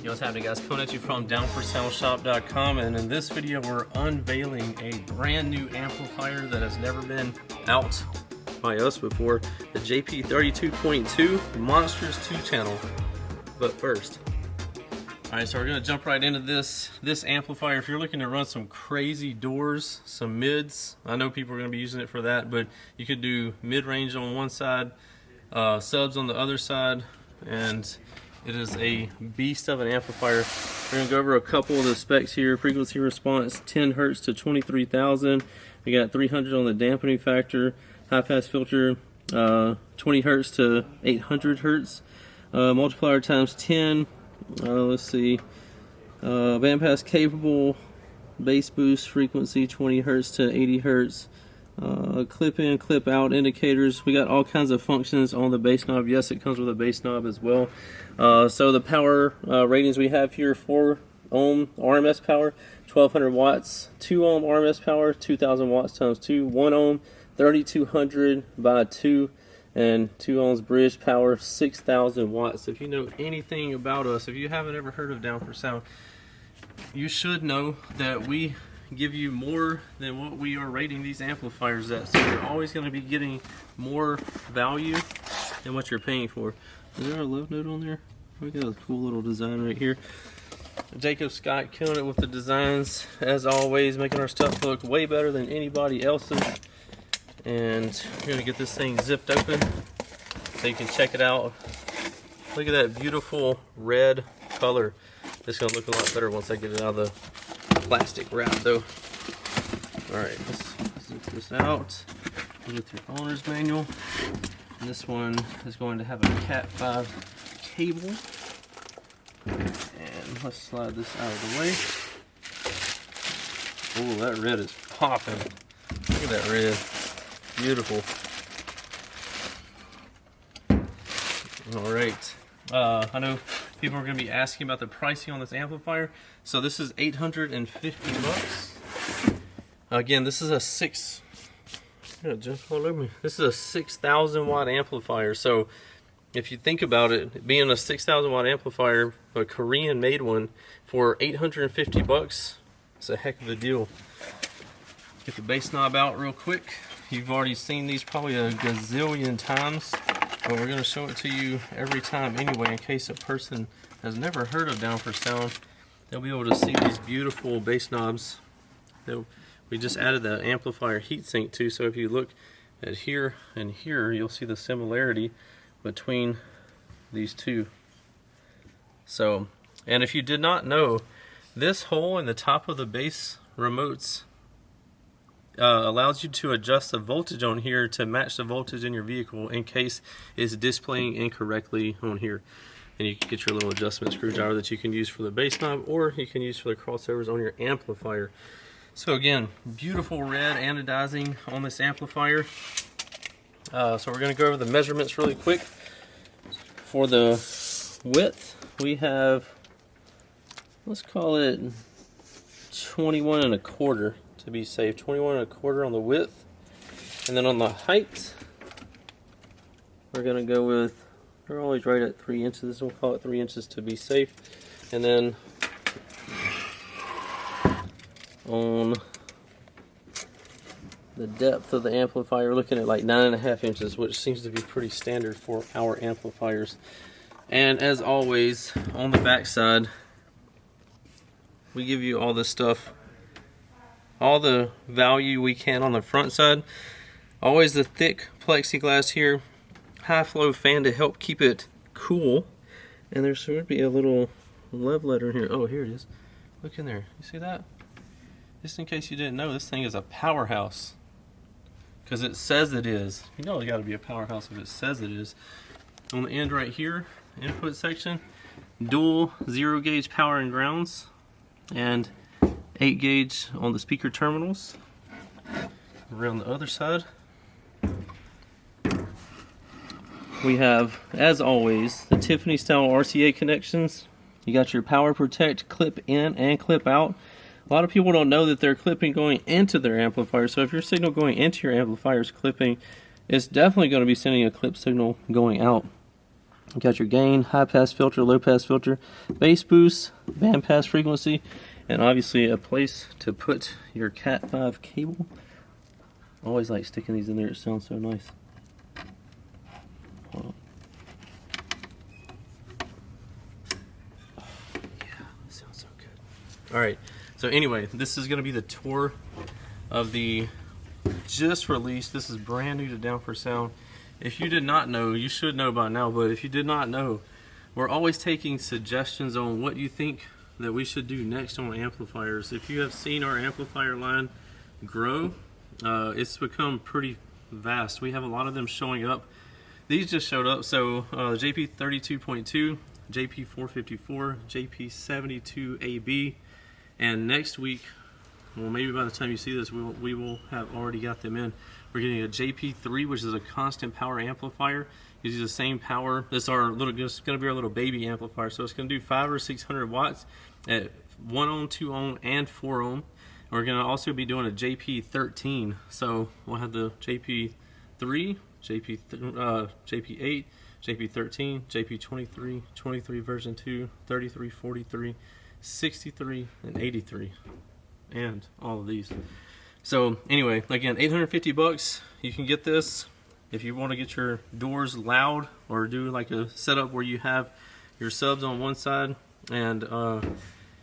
Yo, what's happening, guys? Coming at you from DOWN4SOUND, and in this video we're unveiling a brand new amplifier that has never been out by us before, the JP32.2 Monsters 2 channel. But first, alright, so we're going to jump right into this amplifier. If you're looking to run some crazy doors, some mids, I know people are going to be using it for that, but you could do mid-range on one side, subs on the other side, and it is a beast of an amplifier. We're going to go over a couple of the specs here. Frequency response, 10 Hertz to 23,000. We got 300 on the dampening factor. High pass filter, 20 Hertz to 800 Hertz. Multiplier times 10. Let's see. Bandpass capable. Bass boost frequency, 20 Hertz to 80 Hertz. Clip in, clip out indicators. We got all kinds of functions on the bass knob. Yes, it comes with a bass knob as well. So the power ratings we have here: 4 ohm RMS power, 1200 watts, 2 ohm RMS power, 2000 watts times 2, 1 ohm, 3200 by 2, and 2 ohms bridge power, 6000 watts. If you know anything about us, if you haven't ever heard of Down4Sound, you should know that we give you more than what we are rating these amplifiers at. So you're always going to be getting more value than what you're paying for. Is there a love note on there? We got a cool little design right here. Jacob Scott killing it with the designs as always, making our stuff look way better than anybody else's. And we're going to get this thing zipped open so you can check it out. Look at that beautiful red color. It's going to look a lot better once I get it out of the plastic wrap though. Alright, let's zip this out with your owner's manual. And this one is going to have a Cat 5 cable. And let's slide this out of the way. Oh, that red is popping. Look at that red. Beautiful. Alright. I know people are going to be asking about the pricing on this amplifier. So this is $850. Again, this is a 6,000 watt amplifier. So if you think about it, being a 6,000 watt amplifier, a Korean made one for $850, it's a heck of a deal. Get the bass knob out real quick. You've already seen these probably a gazillion times, but we're going to show it to you every time anyway, in case a person has never heard of Down4Sound. They'll be able to see these beautiful bass knobs that we just added the amplifier heatsink to. So if you look at here and here, you'll see the similarity between these two. So, and if you did not know, this hole in the top of the bass remotes allows you to adjust the voltage on here to match the voltage in your vehicle in case it's displaying incorrectly on here. And you can get your little adjustment screwdriver that you can use for the bass knob, or you can use for the crossovers on your amplifier. So again, beautiful red anodizing on this amplifier. So we're going to go over the measurements really quick. For the width, we have, let's call it 21 1/4 to be safe. 21 1/4 on the width. And then on the height, we're going to go with, we're always right at 3 inches. We'll call it 3 inches to be safe. And then on the depth of the amplifier, looking at like 9.5 inches, which seems to be pretty standard for our amplifiers. And as always, on the back side, we give you all this stuff, all the value we can on the front side. Always the thick plexiglass here, high flow fan to help keep it cool. And there should be a little love letter here. Oh, here it is. Look in there. You see that? Just in case you didn't know, this thing is a powerhouse. Because it says it is. You know it's got to be a powerhouse if it says it is. On the end right here, input section, dual 0 gauge power and grounds, and 8 gauge on the speaker terminals. Around the other side, we have, as always, the Tiffany style RCA connections. You got your power protect clip in and clip out. A lot of people don't know that they're clipping going into their amplifier. So if your signal going into your amplifier is clipping, it's definitely going to be sending a clip signal going out. You got your gain, high pass filter, low pass filter, bass boost, band pass frequency, and obviously a place to put your Cat 5 cable. I always like sticking these in there, it sounds so nice. Hold on. Yeah, that sounds so good. Alright, so anyway, this is going to be the tour of the just released. This is brand new to Down4Sound. If you did not know, you should know by now, but if you did not know, we're always taking suggestions on what you think that we should do next on amplifiers. If you have seen our amplifier line grow, it's become pretty vast. We have a lot of them showing up. These just showed up, so JP32.2, JP454, JP72AB, and next week, well, maybe by the time you see this, we will have already got them in. We're getting a JP3, which is a constant power amplifier. Uses the same power. This is our little, it's going to be our little baby amplifier. So it's going to do 500 or 600 watts at 1 ohm, 2 ohm, and 4 ohm. And we're going to also be doing a JP13. So we'll have the JP3, JP8, JP13, JP23, 23 version 2, 33, 43, 63, and 83. And all of these. So anyway, again, 850 bucks. You can get this if you want to get your doors loud, or do like a setup where you have your subs on one side and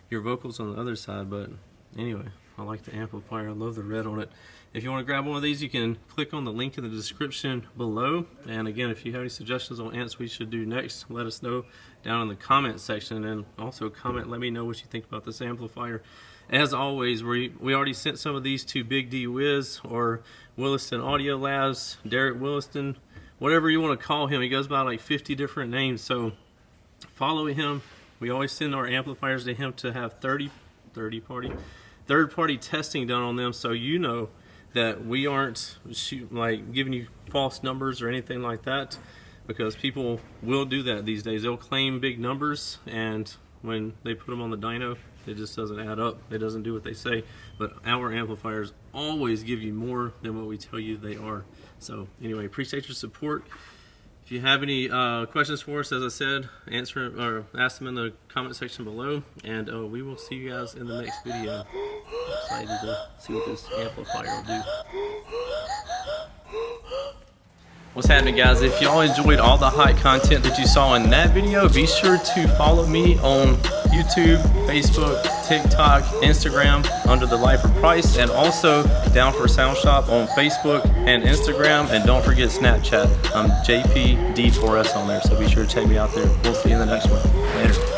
your vocals on the other side. But anyway, I like the amplifier. I love the red on it. If you want to grab one of these, you can click on the link in the description below. And again, if you have any suggestions on amps we should do next, let us know down in the comment section. And also comment, let me know what you think about this amplifier. As always, we already sent some of these to Big D Wiz or Williston Audio Labs, Derek Williston, whatever you want to call him. He goes by like 50 different names, so follow him. We always send our amplifiers to him to have third-party testing done on them, so you know that we aren't giving you false numbers or anything like that, because people will do that these days. They'll claim big numbers, and when they put them on the dyno, it just doesn't add up. It doesn't do what they say. But our amplifiers always give you more than what we tell you they are. So anyway, appreciate your support. If you have any questions for us, as I said, answer or ask them in the comment section below, and we will see you guys in the next video. Excited to see what this amplifier will do. What's happening, guys? If y'all enjoyed all the hot content that you saw in that video, be sure to follow me on YouTube, Facebook, TikTok, Instagram under the Lifer Price, and also Down4Sound Shop on Facebook and Instagram. And don't forget Snapchat. I'm JP32.2 on there, so be sure to check me out there. We'll see you in the next one. Later.